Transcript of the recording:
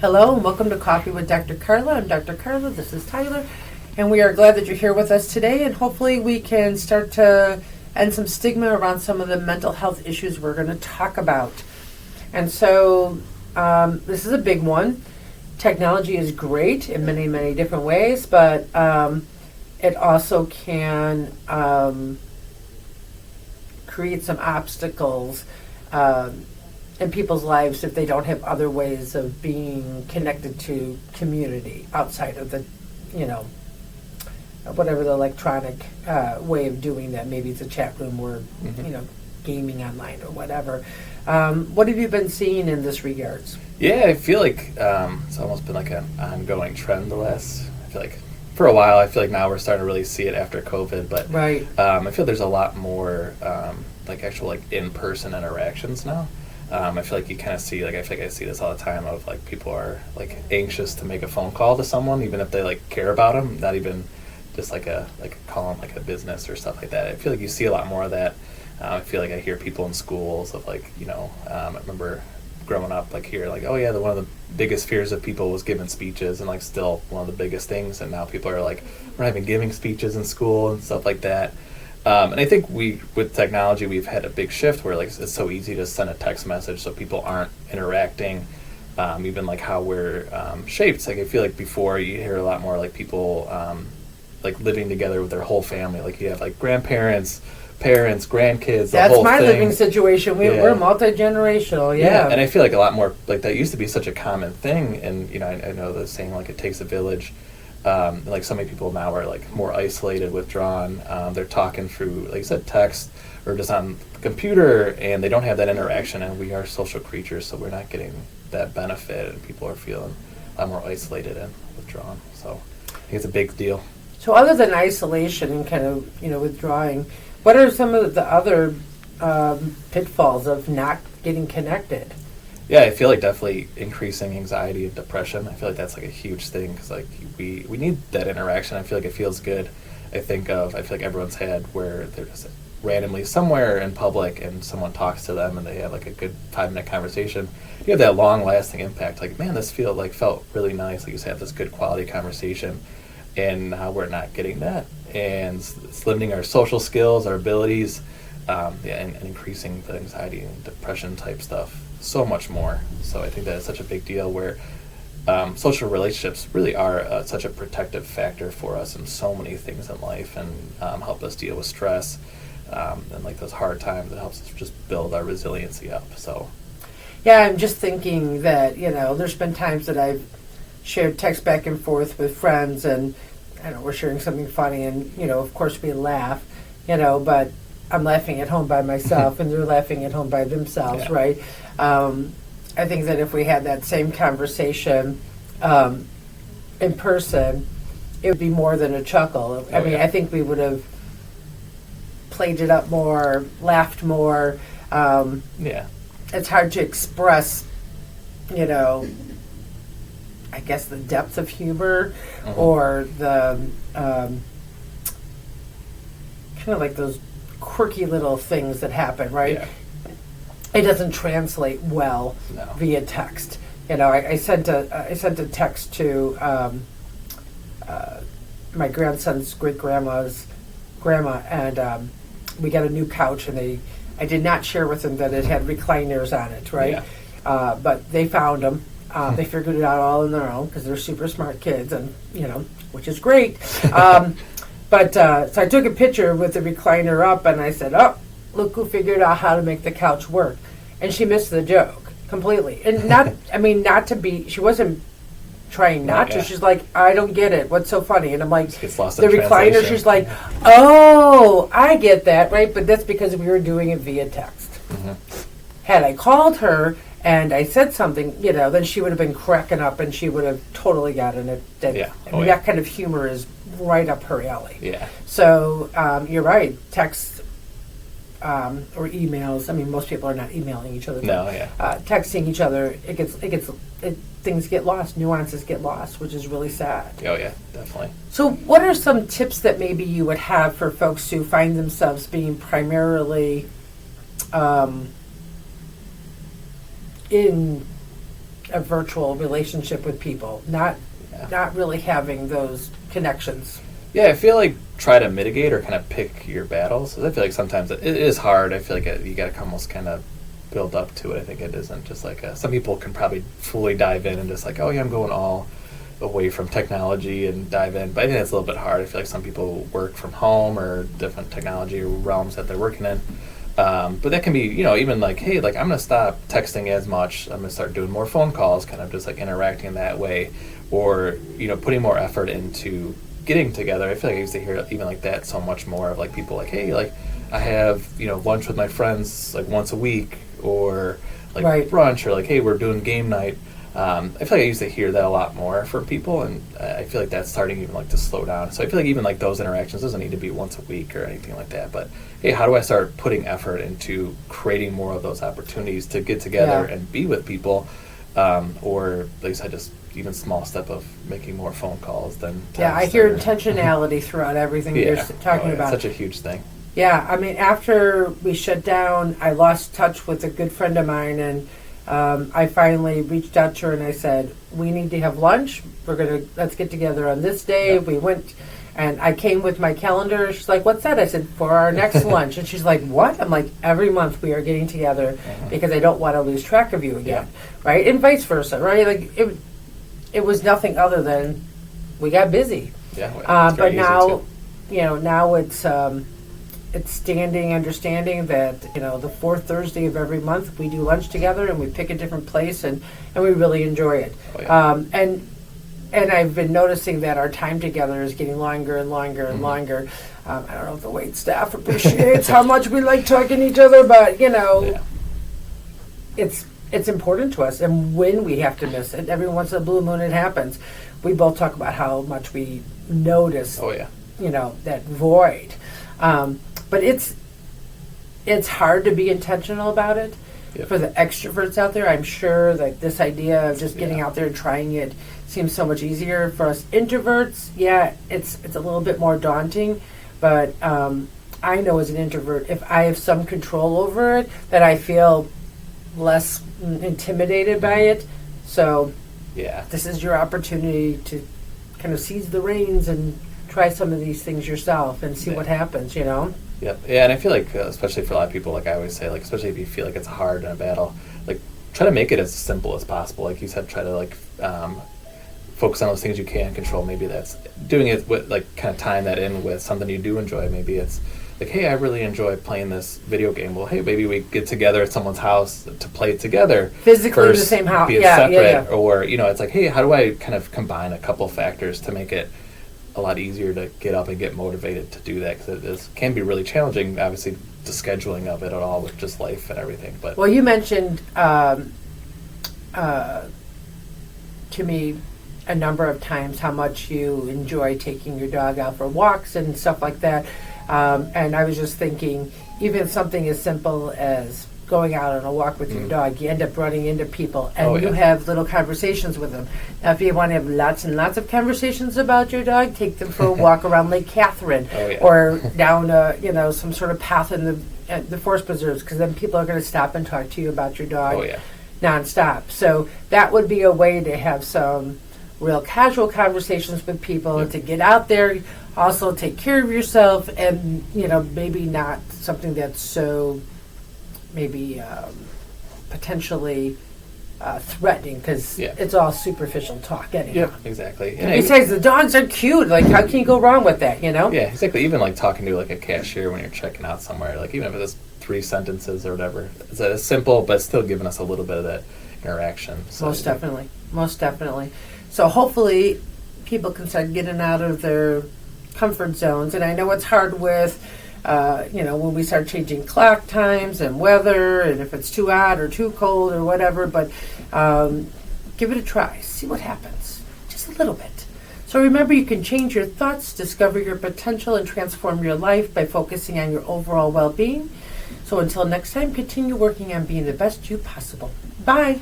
Hello and welcome to Coffee with Dr. Carla. I'm Dr. Carla, this is Tyler, and we are glad that you're here with us today, and hopefully we can start to end some stigma around some of the mental health issues we're going to talk about. And so this is a big one. Technology is great in many, many different ways, but it also can create some obstacles in people's lives if they don't have other ways of being connected to community outside of the, whatever the electronic way of doing that. Maybe it's a chat room or, gaming online or whatever. What have you been seeing in this regards? Yeah, I feel like it's almost been like an ongoing trend I feel like for a while. I feel like now we're starting to really see it after COVID, but right. I feel there's a lot more actual in-person interactions now. I feel like you kind of see, I feel like I see this all the time of people are anxious to make a phone call to someone, even if they care about them, not even just a call them a business or stuff like that. I feel like you see a lot more of that. I feel like I hear people in schools of I remember growing up here oh yeah, one of the biggest fears of people was giving speeches, and still one of the biggest things, and now people are we're not even giving speeches in school and stuff like that. And I think with technology, we've had a big shift where it's so easy to send a text message, so people aren't interacting. Even how we're shaped. I feel like before you hear a lot more people living together with their whole family. You have grandparents, parents, grandkids. That's the whole my thing. Living situation. We're multi-generational. Yeah, and I feel a lot more that used to be such a common thing. And I know the saying it takes a village. So many people now are more isolated, withdrawn. They're talking through, like you said, text or just on the computer, and they don't have that interaction. And we are social creatures, so we're not getting that benefit, and people are feeling a lot more isolated and withdrawn. So I think it's a big deal. So other than isolation and kind of withdrawing, what are some of the other pitfalls of not getting connected? Yeah, I feel definitely increasing anxiety and depression. I feel that's a huge thing because we need that interaction. I feel it feels good. I feel everyone's had where they're just randomly somewhere in public and someone talks to them and they have a good 5-minute conversation. You have that long-lasting impact. Man, this felt really nice. You just have this good quality conversation, and now we're not getting that, and it's limiting our social skills, our abilities, and increasing the anxiety and depression type stuff so much more. So I think that is such a big deal where social relationships really are such a protective factor for us in so many things in life, and help us deal with stress and those hard times. It helps us just build our resiliency up. So yeah, I'm just thinking that there's been times that I've shared text back and forth with friends, and we're sharing something funny, and of course we laugh, but I'm laughing at home by myself and they're laughing at home by themselves, yeah. Right? I think that if we had that same conversation in person, it would be more than a chuckle. I think we would have played it up more, laughed more. It's hard to express, I guess the depth of humor or the kind of those quirky little things that happen, right? Yeah. It doesn't translate well via text. I sent a text to my grandson's great grandma's grandma, and we got a new couch, and I did not share with them that it had recliners on it, right? Yeah. But they found them. They figured it out all on their own because they're super smart kids, and which is great. But so I took a picture with the recliner up, and I said, "Oh, look who figured out how to make the couch work." And she missed the joke completely. And not to be. She wasn't trying not to. She's like, "I don't get it. What's so funny?" And I'm like, "The recliner." She's like, "Oh, I get that, right?" But that's because we were doing it via text. Mm-hmm. Had I called her and I said something, then she would have been cracking up, and she would have totally gotten it. That kind of humor is right up her alley. Yeah. So you're right. Text or emails. Most people are not emailing each other. No, yeah. Texting each other, things get lost, nuances get lost, which is really sad. Oh yeah, definitely. So, what are some tips that maybe you would have for folks who find themselves being primarily in a virtual relationship with people, not really having those connections. Yeah, I feel like try to mitigate or kind of pick your battles. I feel like sometimes it is hard. I feel like you got to almost kind of build up to it. I think it isn't just like some people can probably fully dive in and just like, oh yeah, I'm going all away from technology and dive in. But I think that's a little bit hard. I feel like some people work from home or different technology realms that they're working in. But that can be, even like, hey, like I'm going to stop texting as much. I'm going to start doing more phone calls, kind of just like interacting in that way, or, putting more effort into getting together. I feel like I used to hear even like that so much more of like people like, hey, like I have, lunch with my friends like once a week, or like brunch, or like, hey, we're doing game night. I feel like I used to hear that a lot more from people, and I feel like that's starting even like to slow down. So I feel like even like those interactions doesn't need to be once a week or anything like that. But hey, how do I start putting effort into creating more of those opportunities to get together and be with people, or like I said, just even small step of making more phone calls than text. I hear intentionality throughout everything you're talking about. It's such a huge thing. Yeah, I mean, after we shut down, I lost touch with a good friend of mine, and I finally reached out to her and I said, we need to have lunch. Let's get together on this day. Yep. We went, and I came with my calendar. She's like, what's that? I said, for our next lunch. And she's like, what? I'm like, every month we are getting together because I don't want to lose track of you again. Right? And vice versa, right? Like, it was nothing other than we got busy. Yeah. But now, now it's understanding that, the fourth Thursday of every month we do lunch together and we pick a different place and we really enjoy it. Oh, yeah. And I've been noticing that our time together is getting longer and longer and longer. I don't know if the wait staff appreciates how much we like talking to each other, but, it's important to us. And when we have to miss it, every once in a blue moon it happens. We both talk about how much we notice, that void. But it's hard to be intentional about it. Yep. For the extroverts out there, I'm sure that this idea of just getting out there and trying it seems so much easier. For us introverts, it's a little bit more daunting. But I know as an introvert, if I have some control over it, that I feel less intimidated by it. So this is your opportunity to kind of seize the reins and try some of these things yourself and see what happens, Yep. Yeah, and I feel like, especially for a lot of people, like I always say, like, especially if you feel like it's hard in a battle, like, try to make it as simple as possible. Like you said, try to, like, focus on those things you can control. Maybe that's doing it with, like, kind of tying that in with something you do enjoy. Maybe it's like, hey, I really enjoy playing this video game. Well, hey, maybe we get together at someone's house to play it together. Physically in the same house. Be it separate. Or, it's like, hey, how do I kind of combine a couple factors to make it a lot easier to get up and get motivated to do that, because it can be really challenging, obviously, the scheduling of it at all with just life and everything. But well, you mentioned to me a number of times how much you enjoy taking your dog out for walks and stuff like that, and I was just thinking, even something as simple as going out on a walk with your dog, you end up running into people, and you have little conversations with them. Now, if you want to have lots and lots of conversations about your dog, take them for a walk around Lake Catherine, or down, some sort of path in the forest preserves, because then people are going to stop and talk to you about your dog nonstop. So that would be a way to have some real casual conversations with people, to get out there, also take care of yourself, and maybe not something that's so maybe potentially threatening, because it's all superficial talk anyhow. Yeah, exactly. And besides, the dogs are cute. Like, how can you go wrong with that, Yeah, exactly. Even like talking to like a cashier when you're checking out somewhere, like even if it's 3 sentences or whatever, it's simple, but still giving us a little bit of that interaction. So, most definitely. So hopefully people can start getting out of their comfort zones. And I know it's hard with when we start changing clock times and weather, and if it's too hot or too cold or whatever, but give it a try. See what happens. Just a little bit. So remember, you can change your thoughts, discover your potential, and transform your life by focusing on your overall well-being. So until next time, continue working on being the best you possible. Bye.